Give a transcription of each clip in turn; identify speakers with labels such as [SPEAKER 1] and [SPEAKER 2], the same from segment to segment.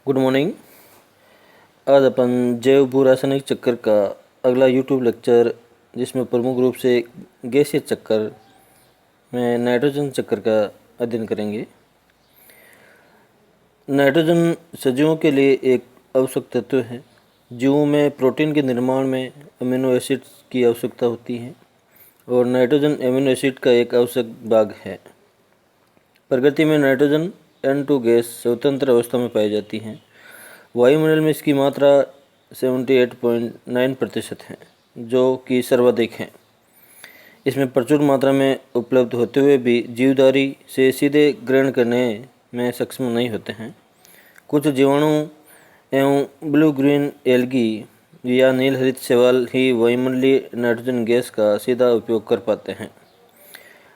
[SPEAKER 1] Good morning. आज अपन जैव भू रासायनिक चक्कर का अगला यूट्यूब लेक्चर, जिसमें प्रमुख रूप से गैसीय चक्कर में नाइट्रोजन चक्कर का अध्ययन करेंगे। नाइट्रोजन सजीवों के लिए एक आवश्यक तत्व है। जीवों में प्रोटीन के निर्माण में अमीनो एसिड्स की आवश्यकता होती है और नाइट्रोजन अमीनो एसिड का एक आवश्यक भाग है। प्रकृति में नाइट्रोजन N2 गैस स्वतंत्र अवस्था में पाई जाती है। वायुमंडल में इसकी मात्रा 78.9% है, जो कि सर्वाधिक है। इसमें प्रचुर मात्रा में उपलब्ध होते हुए भी जीवधारी से सीधे ग्रहण करने में सक्षम नहीं होते हैं। कुछ जीवाणु एवं ब्लू ग्रीन एल्गी या नील हरित शैवाल ही वायुमंडलीय नाइट्रोजन गैस का सीधा उपयोग कर पाते हैं।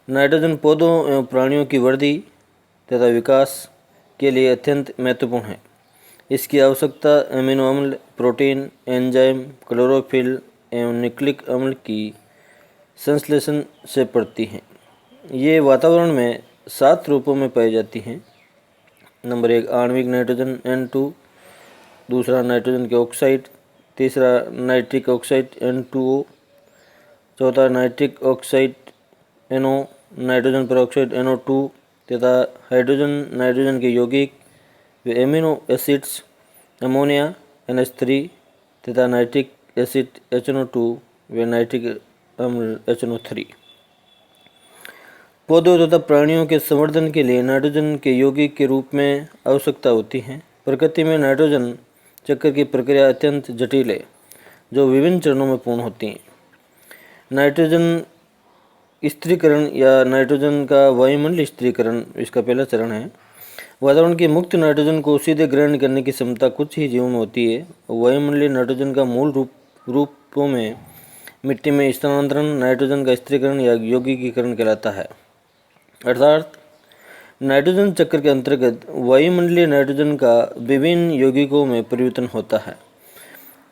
[SPEAKER 1] नाइट्रोजन पौधों एवं प्राणियों की वृद्धि तथा विकास के लिए अत्यंत महत्वपूर्ण है। इसकी आवश्यकता अमीनो अम्ल, प्रोटीन, एंजाइम, क्लोरोफिल एवं न्यूक्लिक अम्ल की संश्लेषण से पड़ती है। ये वातावरण में 7 रूपों में पाई जाती हैं। नंबर 1 आणविक नाइट्रोजन N2, दूसरा नाइट्रोजन के ऑक्साइड, तीसरा नाइट्रिक ऑक्साइड N2O, चौथा nitric oxide NO, nitrogen peroxide NO2 तथा हाइड्रोजन नाइट्रोजन के यौगिक वे एमिनो एसिड्स अमोनिया NH3 तथा नाइट्रिक एसिड HNO2 व नाइट्रिक अम्ल HNO3। पौधों तथा प्राणियों के संवर्धन के लिए नाइट्रोजन के यौगिक के रूप में आवश्यकता होती है। प्रकृति में नाइट्रोजन चक्कर की प्रक्रिया अत्यंत जटिल है, जो विभिन्न चरणों में पूर्ण होती है। नाइट्रोजन स्थिरीकरण या नाइट्रोजन का वायुमंडलीय स्थिरीकरण इसका पहला चरण है। वातावरण के मुक्त नाइट्रोजन को सीधे ग्रहण करने की क्षमता कुछ ही जीवों में होती है। वायुमंडलीय नाइट्रोजन का मूल रूपों में मिट्टी में स्थानांतरण नाइट्रोजन का स्थिरीकरण या यौगिकीकरण कहलाता है। अर्थात नाइट्रोजन चक्र के अंतर्गत वायुमंडलीय नाइट्रोजन का विभिन्न यौगिकों में परिवर्तन होता है।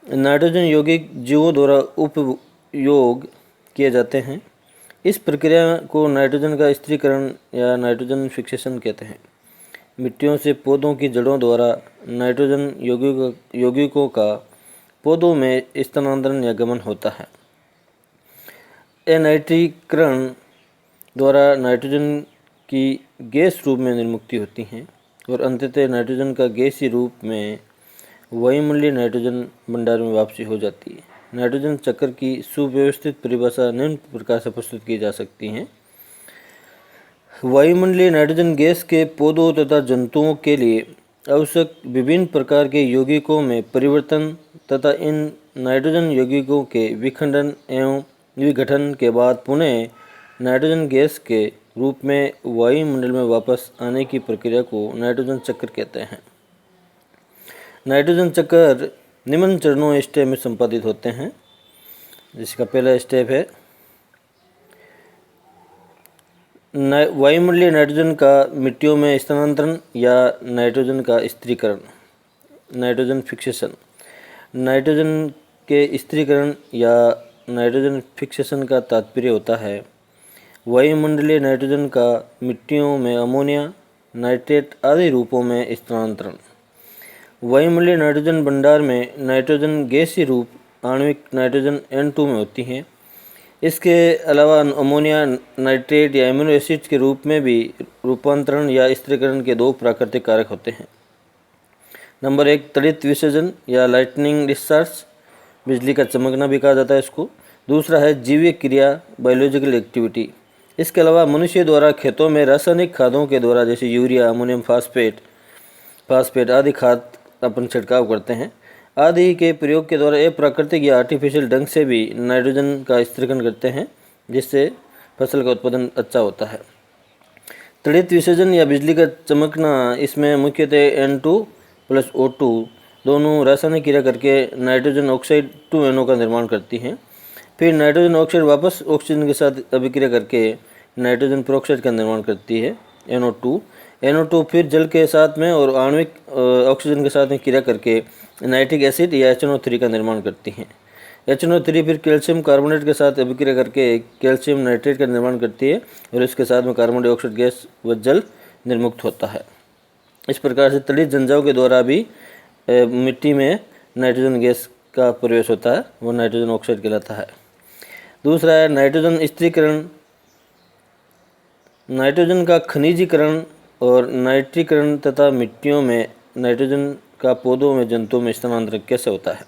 [SPEAKER 1] नाइट्रोजन यौगिक जीवों द्वारा उपयोग किए जाते हैं। इस प्रक्रिया को नाइट्रोजन का स्थिरीकरण या नाइट्रोजन फिक्सेशन कहते हैं। मिट्टियों से पौधों की जड़ों द्वारा नाइट्रोजन यौगिकों का पौधों में स्थानांतरण या गमन होता है। अनाइट्रीकरण द्वारा नाइट्रोजन की गैस रूप में निर्मुक्ति होती है और अंततः नाइट्रोजन का गैसीय रूप में वायुमंडलीय नाइट्रोजन भंडार में वापसी हो जाती है। नाइट्रोजन चक्र की सुव्यवस्थित परिभाषा निम्न प्रकार से प्रस्तुत की जा सकती है। वायुमंडलीय नाइट्रोजन गैस के पौधों तथा जंतुओं के लिए आवश्यक विभिन्न प्रकार के यौगिकों में परिवर्तन तथा इन नाइट्रोजन यौगिकों के विखंडन एवं विघटन के बाद पुनः नाइट्रोजन गैस के रूप में वायुमंडल में वापस आने की प्रक्रिया को नाइट्रोजन चक्र कहते हैं। नाइट्रोजन चक्र निम्न चरणों स्टेप में संपादित होते हैं, जिसका पहला स्टेप है वायुमंडलीय नाइट्रोजन का मिट्टियों में स्थानांतरण या नाइट्रोजन का स्थिरीकरण, नाइट्रोजन फिक्सेशन। नाइट्रोजन के स्थिरीकरण या नाइट्रोजन फिक्सेशन का तात्पर्य होता है वायुमंडलीय नाइट्रोजन का मिट्टियों में अमोनिया, नाइट्रेट आदि रूपों में स्थानांतरण। वायुमंडलीय नाइट्रोजन भंडार में नाइट्रोजन गैसीय रूप आणविक नाइट्रोजन N2 में होती है। इसके अलावा अमोनिया, नाइट्रेट या एमिनो एसिड्स के रूप में भी रूपांतरण या स्थिरीकरण के 2 प्राकृतिक कारक होते हैं। नंबर 1 त्वरित विसर्जन या लाइटनिंग डिस्चार्ज, बिजली का चमकना भी कहा जाता है इसको। दूसरा है जीवीय क्रिया, बायोलॉजिकल एक्टिविटी। इसके अलावा मनुष्य द्वारा खेतों में रासायनिक खादों के द्वारा जैसे यूरिया, अमोनियम फास्फेट आदि खाद अपन छिड़काव करते हैं आदि के प्रयोग के द्वारा अप्राकृतिक या आर्टिफिशियल ढंग से भी नाइट्रोजन का स्थिरीकरण करते हैं, जिससे फसल का उत्पादन अच्छा होता है। त्वरित विसर्जन या बिजली का चमकना, इसमें मुख्यतः N2 + O2 दोनों रासायनिक क्रिया करके नाइट्रोजन ऑक्साइड 2NO का निर्माण करती हैं। फिर नाइट्रोजन ऑक्साइड वापस ऑक्सीजन के साथ अभिक्रिया करके नाइट्रोजन पेरोक्साइड का निर्माण करती है NO2 फिर जल के साथ में और आणविक ऑक्सीजन के साथ में क्रिया करके नाइट्रिक एसिड या HNO3 का निर्माण करती हैं। HNO3 फिर कैल्शियम कार्बोनेट के साथ अभिक्रिया करके कैल्शियम नाइट्रेट का निर्माण करती है और इसके साथ में कार्बन डाइऑक्साइड गैस व जल निर्मुक्त होता है। इस प्रकार से तलित जंजाओं के द्वारा भी मिट्टी में नाइट्रोजन गैस का प्रवेश होता है, वो नाइट्रोजन ऑक्साइड कहलाता है। दूसरा है नाइट्रोजन स्थिरीकरण। नाइट्रोजन का खनिजीकरण और नाइट्रीकरण तथा मिट्टियों में नाइट्रोजन का पौधों में जंतुओं में स्थानांतरण कैसे होता है।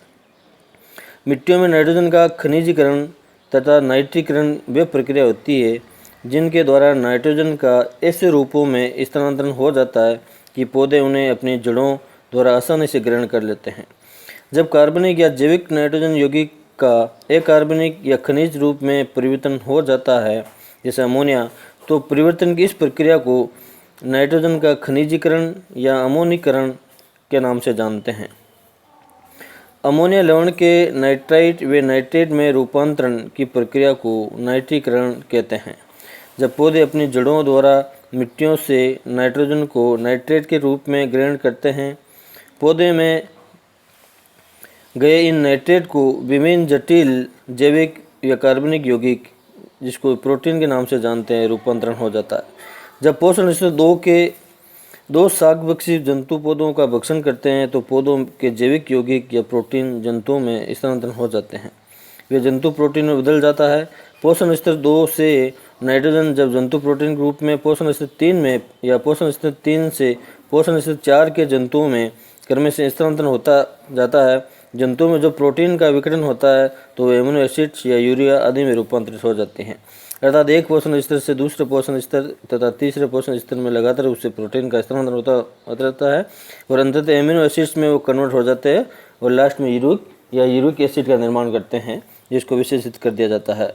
[SPEAKER 1] मिट्टियों में नाइट्रोजन का खनिजीकरण तथा नाइट्रीकरण वे प्रक्रिया होती है जिनके द्वारा नाइट्रोजन का ऐसे रूपों में स्थानांतरण हो जाता है कि पौधे उन्हें अपनी जड़ों द्वारा आसानी से ग्रहण कर लेते हैं। जब कार्बनिक या जैविक नाइट्रोजन यौगिक का अकार्बनिक या खनिज रूप में परिवर्तन हो जाता है, जैसे अमोनिया, तो परिवर्तन की इस प्रक्रिया को नाइट्रोजन का खनिजीकरण या अमोनीकरण के नाम से जानते हैं। अमोनिया लवण के नाइट्राइट व नाइट्रेट में रूपांतरण की प्रक्रिया को नाइट्रीकरण कहते हैं। जब पौधे अपनी जड़ों द्वारा मिट्टियों से नाइट्रोजन को नाइट्रेट के रूप में ग्रहण करते हैं, पौधे में गए इन नाइट्रेट को विभिन्न जटिल जैविक या कार्बनिक यौगिक, जिसको प्रोटीन के नाम से जानते हैं, रूपांतरण हो जाता है। जब पोषण स्तर 2 के 2 शाकभक्षी जंतु पौधों का भक्षण करते हैं तो पौधों के जैविक यौगिक या प्रोटीन जंतुओं में स्थानांतरण हो जाते हैं, वे जंतु प्रोटीन में बदल जाता है। पोषण स्तर 2 से नाइट्रोजन जब जंतु प्रोटीन के रूप में पोषण स्तर 3 में या पोषण स्तर 3 से पोषण स्तर 4 के जंतुओं में क्रम से स्थानांतरण होता जाता है। जंतुओं में जो प्रोटीन का विघटन होता है तो वे एमिनो एसिड्स या यूरिया आदि में रूपांतरित हो जाते हैं, अर्थात एक पोषण स्तर से दूसरे पोषण स्तर तथा तीसरे पोषण स्तर में लगातार उससे प्रोटीन का स्थानांतरण होता रहता है और अंततः एमिनो एसिड्स में वो कन्वर्ट हो जाते हैं और लास्ट में यूरिक एसिड का निर्माण करते हैं, जिसको विशेषित कर दिया जाता है।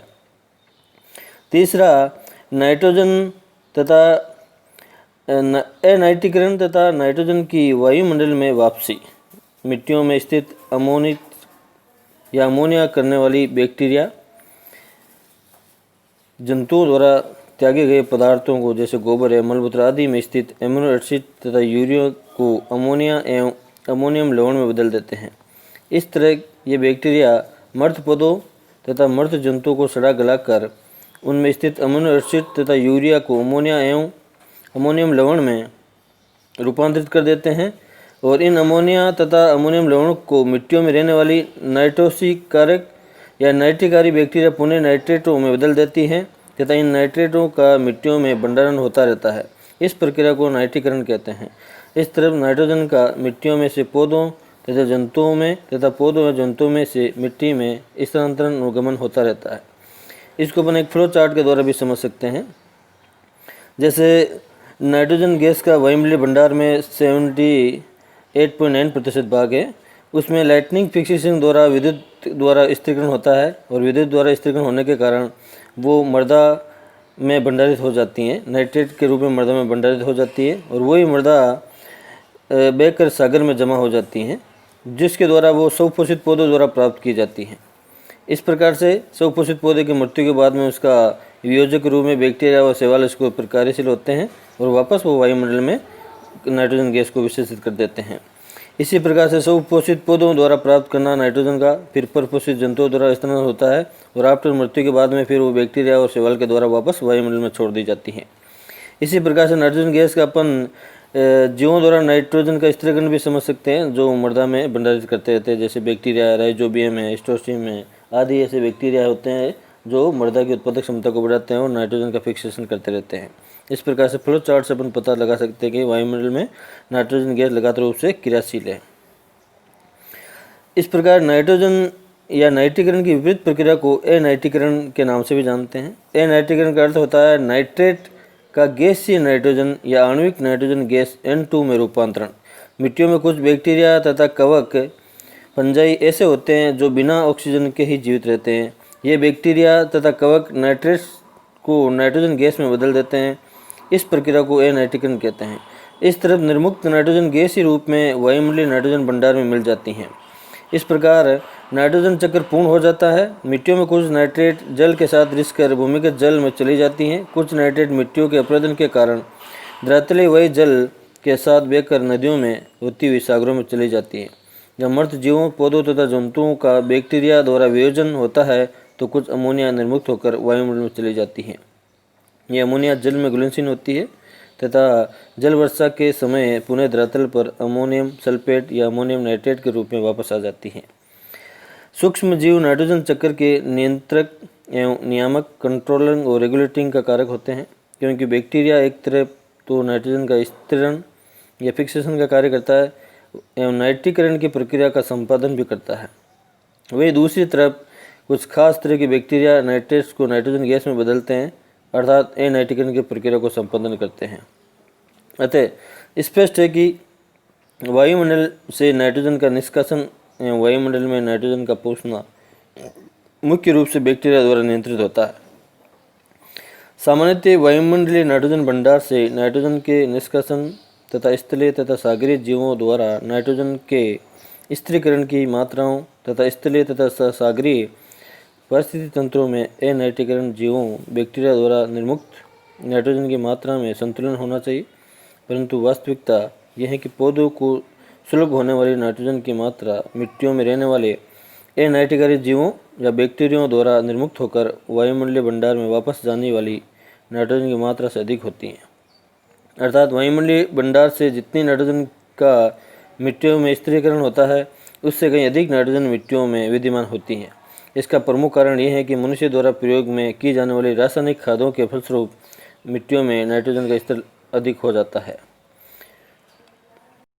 [SPEAKER 1] तीसरा, नाइट्रोजन तथा अनाइट्रीकरण तथा नाइट्रोजन की वायुमंडल में वापसी। मिट्टियों में स्थित अमोनित या अमोनिया करने वाली बैक्टीरिया जंतुओं द्वारा त्यागे गए पदार्थों को, जैसे गोबर या मलमूत्र आदि में स्थित एमिनो एसिड तथा यूरिया को अमोनिया एवं अमोनियम लवण में बदल देते हैं। इस तरह ये बैक्टीरिया मृत पौधों तथा मृत जंतुओं को सड़ा गलाकर उनमें स्थित अमीनो एसिड तथा यूरिया को अमोनिया एवं अमोनियम लवण में रूपांतरित कर देते हैं और इन अमोनिया तथा अमोनियम लवण को मिट्टियों में रहने वाली नाइट्रोसिकारक या नाइट्रिकारी बैक्टीरिया पुनः नाइट्रेटों में बदल देती हैं तथा इन नाइट्रेटों का मिट्टियों में भंडारण होता रहता है। इस प्रक्रिया को नाइट्रीकरण कहते हैं। इस तरफ नाइट्रोजन का मिट्टियों में से पौधों तथा जंतुओं में तथा पौधों व जंतुओं में से मिट्टी में स्थानांतरण अनुगमन होता रहता है। इसको अपन एक फ्लो चार्ट के द्वारा भी समझ सकते हैं। जैसे नाइट्रोजन गैस का वायुमंडलीय भंडार में 78.9% भाग है, उसमें लाइटनिंग फिक्सेशन द्वारा विद्युत द्वारा स्थिरीकरण होता है और विद्युत द्वारा स्थिरीकरण होने के कारण वो मृदा में भंडारित हो जाती हैं, नाइट्रेट के रूप में मृदा में भंडारित हो जाती है और वही मृदा बहकर सागर में जमा हो जाती हैं, जिसके द्वारा वो स्वपोषित पौधों द्वारा प्राप्त की जाती हैं। इस प्रकार से स्वपोषित पौधे की मृत्यु के बाद में उसका वियोजक रूप में बैक्टीरिया व शैवाल उसके ऊपर कार्यशील होते हैं और वापस वो वायुमंडल में नाइट्रोजन गैस को विशेषित कर देते हैं। इसी प्रकार से स्वपोषित पौधों द्वारा प्राप्त करना नाइट्रोजन का फिर परपोषित जंतुओं द्वारा इस्तेमाल होता है और आफ्टर मृत्यु के बाद में फिर वो बैक्टीरिया और शैवाल के द्वारा वापस वायुमंडल में छोड़ दी जाती है। इसी प्रकार से नाइट्रोजन गैस का अपन जीवों द्वारा नाइट्रोजन का स्थिरीकरण भी समझ सकते हैं, जो मृदा में भंडारित करते रहते हैं, जैसे बैक्टीरिया, राइजोबियम है, स्टोसियम है आदि ऐसे बैक्टीरिया होते हैं जो मृदा की उत्पादक क्षमता को बढ़ाते हैं और नाइट्रोजन का फिक्सेशन करते रहते हैं। इस प्रकार से फ्लो चार्ट से अपन पता लगा सकते हैं कि वायुमंडल में नाइट्रोजन गैस लगातार रूप से क्रियाशील है। इस प्रकार नाइट्रोजन या नाइट्रीकरण की विपरीत प्रक्रिया को अनाइट्रीकरण के नाम से भी जानते हैं। अनाइट्रीकरण का अर्थ होता है नाइट्रेट का गैसीय नाइट्रोजन या आणविक नाइट्रोजन गैस N2 में रूपांतरण। मिट्टियों में कुछ बैक्टीरिया तथा कवक फंजाई ऐसे होते हैं जो बिना ऑक्सीजन के ही जीवित रहते हैं। ये बैक्टीरिया तथा कवक नाइट्रेट्स को नाइट्रोजन गैस में बदल देते हैं। इस प्रक्रिया को अनाइट्रीकरण कहते हैं। इस तरफ निर्मुक्त नाइट्रोजन गैसीय रूप में वायुमंडलीय नाइट्रोजन भंडार में मिल जाती हैं। इस प्रकार नाइट्रोजन चक्र पूर्ण हो जाता है। मिट्टियों में कुछ नाइट्रेट जल के साथ रिसकर भूमिगत जल में चली जाती हैं। कुछ नाइट्रेट मिट्टियों के अपरदन के कारण द्रवतले वही जल के साथ बहकर नदियों में होती हुई सागरों में चली जाती हैं। जब मृत जीवों, पौधों तथा जंतुओं का बैक्टीरिया द्वारा वियोजन होता है तो कुछ अमोनिया निर्मुक्त होकर वायुमंडल में चली जाती है। ये अमोनिया जल में घुलनशील होती है तथा जल वर्षा के समय पुनः धरातल पर अमोनियम सल्फेट या अमोनियम नाइट्रेट के रूप में वापस आ जाती हैं। सूक्ष्म जीव नाइट्रोजन चक्र के नियंत्रक एवं नियामक कंट्रोलिंग और रेगुलेटिंग का कारक होते हैं, क्योंकि बैक्टीरिया एक तरफ तो नाइट्रोजन का स्थिरीकरण या फिक्सेशन का कार्य करता है एवं नाइट्रीकरण की प्रक्रिया का संपादन भी करता है। वहीं दूसरी तरफ कुछ खास तरह के बैक्टीरिया नाइट्रेट्स को नाइट्रोजन गैस में बदलते हैं, अर्थात अनाइट्रीकरण की प्रक्रिया को संपादन करते हैं। अतः स्पष्ट है कि वायुमंडल से नाइट्रोजन का निष्कासन एवं वायुमंडल में नाइट्रोजन का पहुंचना मुख्य रूप से बैक्टीरिया द्वारा नियंत्रित होता है। सामान्यतः वायुमंडलीय नाइट्रोजन भंडार से नाइट्रोजन के निष्कासन तथा स्थलीय तथा सागरीय जीवों द्वारा नाइट्रोजन के स्थिरीकरण की मात्राओं तथा स्थलीय तथा सागरीय परिस्थिति तंत्रों में अनाइट्रीकरण जीवों बैक्टीरिया द्वारा निर्मुक्त नाइट्रोजन की मात्रा में संतुलन होना चाहिए, परंतु वास्तविकता यह है कि पौधों को सुलभ होने वाली नाइट्रोजन की मात्रा मिट्टियों में रहने वाले अनाइट्रीकारी जीवों या बैक्टीरियाओं द्वारा निर्मुक्त होकर वायुमंडलीय भंडार में वापस जाने वाली नाइट्रोजन की मात्रा से अधिक होती है। अर्थात वायुमंडलीय भंडार से जितनी नाइट्रोजन का मिट्टियों में स्थिरीकरण होता है, उससे कहीं अधिक नाइट्रोजन मिट्टियों में विद्यमान होती है। इसका प्रमुख कारण यह है कि मनुष्य द्वारा प्रयोग में की जाने वाली रासायनिक खादों के फलस्वरूप मिट्टियों में नाइट्रोजन का स्तर अधिक हो जाता है।